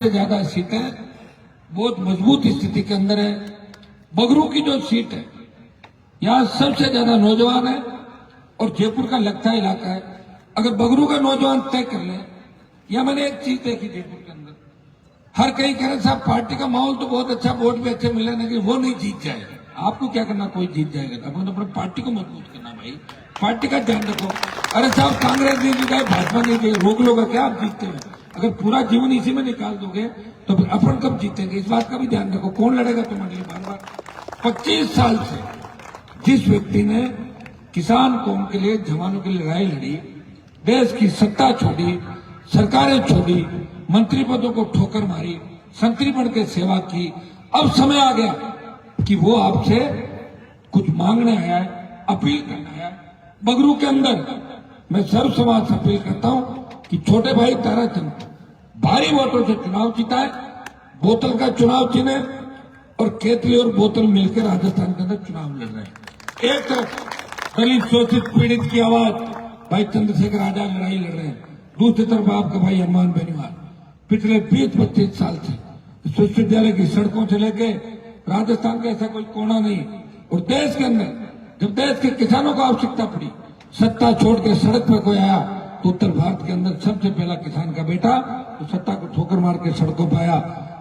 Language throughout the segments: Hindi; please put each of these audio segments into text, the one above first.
ज्यादा सीटें बहुत मजबूत स्थिति के अंदर है। बगरू की जो सीट है यहाँ सबसे ज्यादा नौजवान है और जयपुर का लगता इलाका है। अगर बगरू का नौजवान तय कर ले, या मैंने एक चीज देखी जयपुर के अंदर, हर कहीं कह रहे साहब पार्टी का माहौल तो बहुत अच्छा, वोट भी अच्छे मिले, लेकिन वो नहीं जीत जाएगा। आपको क्या करना, कोई जीत जाएगा? आपको तो अपनी पार्टी को मजबूत करना भाई, पार्टी का ध्यान रखो। अरे साहब कांग्रेस नहीं जीता, भाजपा नहीं जीती, रोक लोगे क्या आप जीतते हैं? अगर पूरा जीवन इसी में निकाल दोगे तो फिर अपन कब जीतेंगे? इस बात का भी ध्यान रखो। कौन लड़ेगा तुम्हारे लिए बार बार? 25 साल से जिस व्यक्ति ने किसान कौम के लिए, जवानों के लिए लड़ाई लड़ी, देश की सत्ता छोड़ी, सरकारें छोड़ी, मंत्री पदों को ठोकर मारी, संतरी बन के सेवा की, अब समय आ गया कि वो आपसे कुछ मांगने आया है, अपील करना आया है। बगरू के अंदर मैं सर्व समाज से अपील करता हूं कि छोटे भाई ताराचंद भारी वोटों से चुनाव जीता है, बोतल का चुनाव चिन्ह है और केतली और बोतल मिलकर राजस्थान के अंदर चुनाव लड़ रहे हैं। एक तरफ दलित शोषित पीड़ित की आवाज भाई चंद्रशेखर आजाद लड़ाई लड़ रहे हैं, दूसरी तरफ आपका भाई हनुमान बेनीवाल पिछले 20-25 साल से विश्वविद्यालय की सड़कों से लेके राजस्थान का ऐसा कोई कोना नहीं, और देश के अंदर जब देश के किसानों को आवश्यकता पड़ी, सत्ता छोड़ के सड़क पर कोई आया तो उत्तर भारत के अंदर सबसे पहला किसान का बेटा तो सत्ता को ठोकर मार के सड़कों पर आया।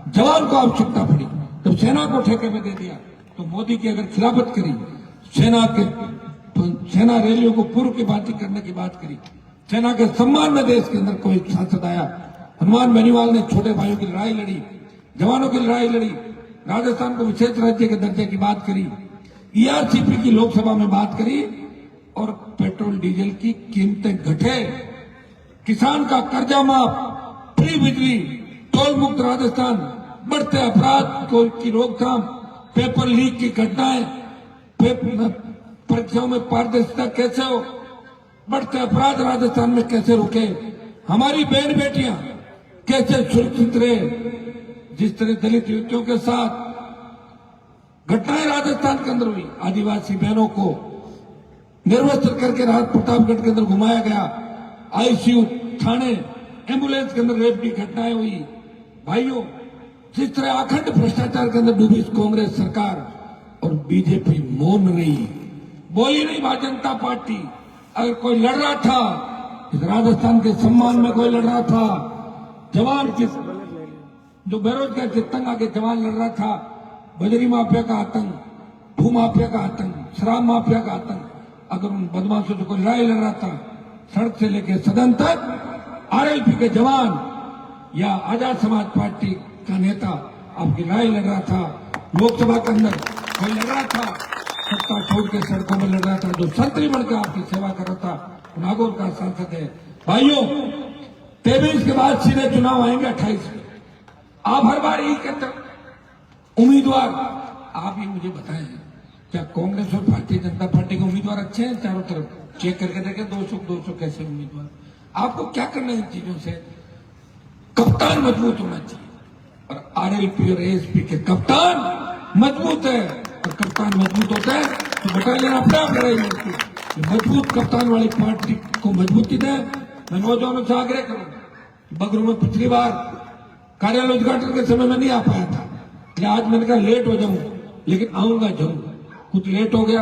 जवान को आवश्यकता पड़ी तो सेना को ठेके में दे दिया। तो मोदी की अगर खिलाफत करी, सेना रैलियों को पूर्व की बात करने की बात करी, सेना के सम्मान में देश के अंदर कोई सांसद आया, हनुमान बेनीवाल ने छोटे भाइयों की लड़ाई लड़ी, जवानों की लड़ाई लड़ी, राजस्थान को विशेष राज्य के दर्जे की बात करी, ईआरसीपी की लोकसभा में बात करी, और पेट्रोल डीजल की कीमतें घटे, किसान का कर्जा माफ, फ्री बिजली, टोल मुक्त राजस्थान, बढ़ते अपराध की रोकथाम, पेपर लीक की घटनाएं, परीक्षाओं में पारदर्शिता कैसे हो, बढ़ते अपराध राजस्थान में कैसे रुके, हमारी बहन बेटियां कैसे सुरक्षित रहे, जिस तरह दलित युवतियों के साथ घटनाएं राजस्थान के अंदर हुई, आदिवासी बहनों को निर्वस्त्र करके रात प्रतापगढ़ के अंदर घुमाया गया, आईसीयू, थाने, एम्बुलेंस के अंदर रेप की घटनाएं हुई। भाइयों, जिस तरह अखंड भ्रष्टाचार के अंदर डूबी कांग्रेस सरकार और बीजेपी मौन रही, बोली नहीं भारतीय जनता पार्टी। अगर कोई लड़ रहा था, इस राजस्थान के सम्मान में कोई लड़ रहा था, जवान किस जो बेरोजगार से तंग आके जवान लड़ रहा था, बजरी माफिया का आतंक, भू माफिया का आतंक, शराब माफिया का आतंक, अगर उन बदमाशों से कोई लड़ाई लड़ रहा था, सड़क से लेकर सदन तक आरएलपी के जवान या आजाद समाज पार्टी का नेता आपकी लड़ाई लड़ रहा था, लोकसभा के अंदर कोई लड़ रहा था, सत्ता छोड़ के सड़कों में लड़ रहा था, जो संतरी बनकर आपकी सेवा कर रहा था, नागौर का सांसद है। भाइयों, 23 के बाद सीधे चुनाव आएंगे 28 में। आप हर बार यही कहते उम्मीदवार, आप ही मुझे बताएं, क्या कांग्रेस और भारतीय जनता पार्टी के उम्मीदवार अच्छे हैं? चारों तरफ चेक करके देखें, 200 कैसे उम्मीदवार। आपको क्या करना है इन चीजों से? कप्तान मजबूत होना चाहिए, और आरएलपी और एएसपी के कप्तान मजबूत है, और कप्तान मजबूत होता है तो बटालियन अपने आप लड़ाई लड़ती है। मजबूत कप्तान वाली पार्टी को मजबूती दें। मैं नौजवानों से आग्रह करूंगा, बगरू में पिछली बार कार्यालय उद्घाटन के समय में नहीं आ पाया था, आज मैंने कहा लेट हो जाऊं, लेकिन आऊंगा जरूर। कुछ लेट हो गया,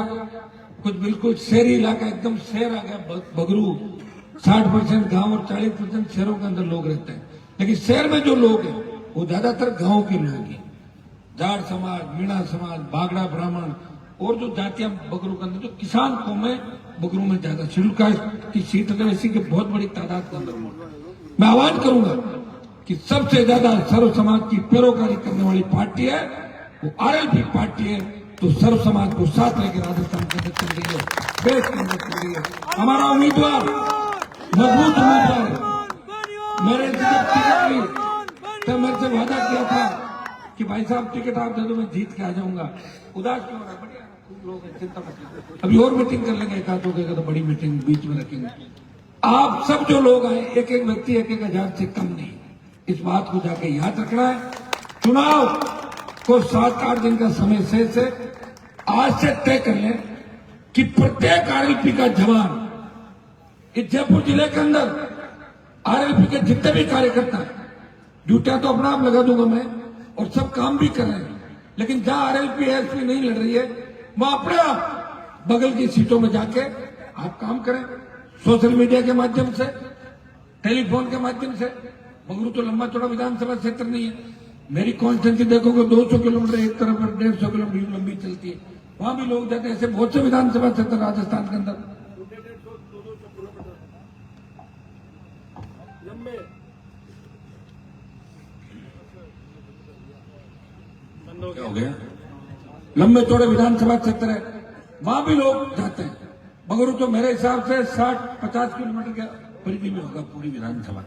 कुछ बिल्कुल शहरी इलाका, एकदम शहर आ गया बगरू। 60% गांव और 40% शहरों के अंदर लोग रहते हैं, लेकिन शहर में जो लोग हैं वो ज्यादातर गांव के लोग हैं। जाट समाज, मीणा समाज, बागड़ा ब्राह्मण और जो जातियां बगरू के अंदर, जो किसान कौम है बगरू में ज्यादा, शेड्यूल कास्ट की सीट है इसी की बहुत बड़ी तादाद के अंदर। मैं आह्वान करूंगा कि सबसे ज्यादा सर्व समाज की पैरोकारी करने वाली पार्टी है वो आरएलपी पार्टी है, तो सर्व समाज को साथ लेकर राजस्थान के अंदर चल रही है, देश के अंदर चल रही है। हमारा उम्मीदवार मजबूत उम्मीदवार है। मेरे तो मेरे से वादा किया था कि भाई साहब टिकट आप दे दो, मैं जीत के आ जाऊंगा। उदास क्यों हो रहा है? बढ़िया लोग हैं, चिंता मत। अभी और मीटिंग कर लेंगे, एक आध होगा तो बड़ी मीटिंग बीच में रखेंगे। आप सब जो लोग आए, एक एक व्यक्ति 1-1 हजार से कम नहीं, इस बात को जाके याद रखना है। चुनाव को 7-8 दिन का समय से आज से तय कर लें कि प्रत्येक आरएलपी का जवान इस जयपुर जिले के अंदर आरएलपी के जितने भी कार्यकर्ता हैं ड्यूटियां तो अपना आप लगा दूंगा मैं, और सब काम भी कर रहे हैं, लेकिन जहां आरएलपी एएसपी नहीं लड़ रही है वहां अपने आप बगल की सीटों में जाके आप काम करें, सोशल मीडिया के माध्यम से, टेलीफोन के माध्यम से। बगरू तो लंबा चौड़ा विधानसभा क्षेत्र नहीं है, मेरी कॉन्स्टिट्यूंसी देखोगे 200 किलोमीटर एक तरफ और 150 किलोमीटर लंबी चलती है, वहां भी लोग जाते हैं। ऐसे बहुत से विधानसभा क्षेत्र राजस्थान के अंदर हो गया, लंबे चौड़े विधानसभा क्षेत्र है, वहां भी लोग जाते हैं। बगरू तो मेरे हिसाब से 60-50 किलोमीटर के परिधि में होगा पूरी विधानसभा।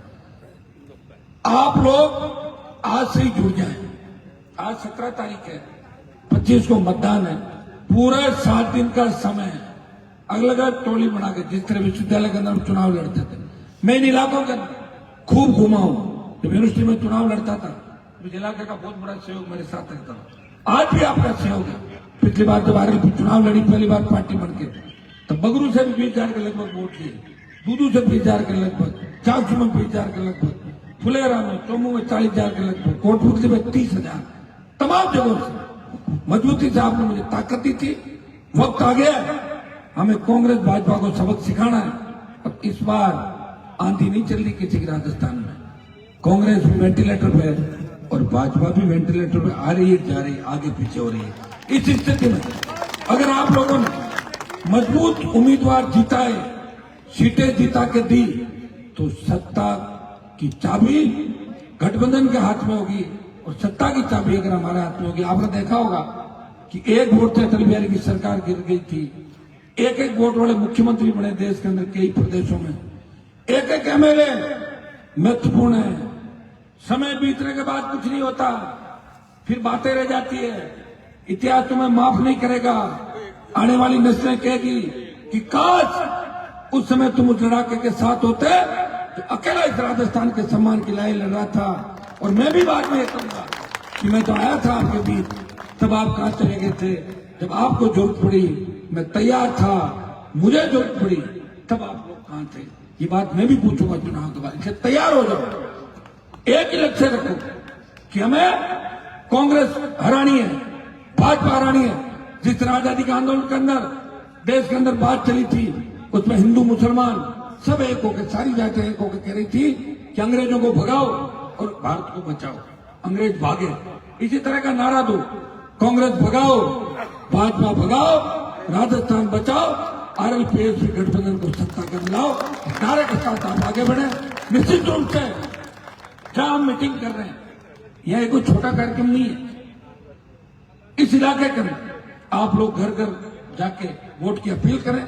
आप लोग आज से ही जुड़ जाएं। आज 17 तारीख है, 25 को मतदान है, पूरा 7 दिन का समय है। अलग अलग टोली बना के, जिस तरह विश्वविद्यालय के अंदर चुनाव लड़ते थे, मैं इन इलाकों के अंदर खूब घुमा हूं। जब यूनिवर्सिटी में चुनाव लड़ता था, मुझे इलाके का बहुत बड़ा सहयोग मेरे साथ रहता था। आज भी आपका सहयोग है। पिछली बार जब आरएलपी चुनाव लड़ी पहली बार पार्टी बनके, तो बगरू से भी 20,000 के लगभग वोट लिए, दूदू से 20,000 के लगभग, चाकसू में 20,000 के लगभग, फुलेरा में, चोमू में 40,000 के लगभग, कोटपुतली में 30,000, तमाम जगहों से मजबूती से आपने मुझे ताकत दी थी। वक्त आ गया हमें कांग्रेस भाजपा को सबक सिखाना है। और इस बार आंधी नहीं चल रही किसी के राजस्थान में, कांग्रेस भी वेंटिलेटर पे और भाजपा भी वेंटिलेटर पे आ रही है, जा रही है, आगे पीछे हो रही है। इस स्थिति में अगर आप लोगों ने मजबूत उम्मीदवार जीताए, सीटें जीता के दी, तो सत्ता की चाबी गठबंधन के हाथ में होगी और सत्ता की चाबी अगर हमारे हाथ में होगी। आपने देखा होगा कि एक वोट से अटल बिहारी की सरकार गिर गई थी, एक एक वोट वाले मुख्यमंत्री बने देश के अंदर कई प्रदेशों में, एक एक एमएलए महत्वपूर्ण है। समय बीतने के बाद कुछ नहीं होता, फिर बातें रह जाती है, इतिहास तुम्हें माफ नहीं करेगा। आने वाली नस्लें कहेगी कि काश उस समय तुम उस लड़ाके के साथ होते तो अकेला इस राजस्थान के सम्मान की लड़ाई लड़ रहा था। और मैं भी बाद में ये कहूंगा कि मैं तो आया था आपके बीच, तब आप कहां चले गए थे? जब आपको जरूरत पड़ी मैं तैयार था, मुझे जरूरत पड़ी तब आप लोग कहां थे? ये बात मैं भी पूछूंगा चुनाव के बाद। इसलिए तैयार हो जाओ, एक ही लक्ष्य रखो कि हमें कांग्रेस हरानी है, भाजपा हरानी है। जिस तरह आजादी के आंदोलन के अंदर देश के अंदर बात चली थी, उसमें हिंदू मुसलमान सब एक होकर, सारी जातें एक होकर कह रही थी कि अंग्रेजों को भगाओ और भारत को बचाओ। अंग्रेज भागे, इसी तरह का नारा दो, कांग्रेस भगाओ, भाजपा भगाओ, राजस्थान बचाओ, आरएलपी गठबंधन को सत्ता कर लाओ, नारे के साथ आप आगे बढ़े। निश्चित रूप से क्या हम मीटिंग कर रहे हैं, यह कोई छोटा कार्यक्रम नहीं है। इस इलाके के अंदर आप लोग घर घर जाके वोट की अपील करें,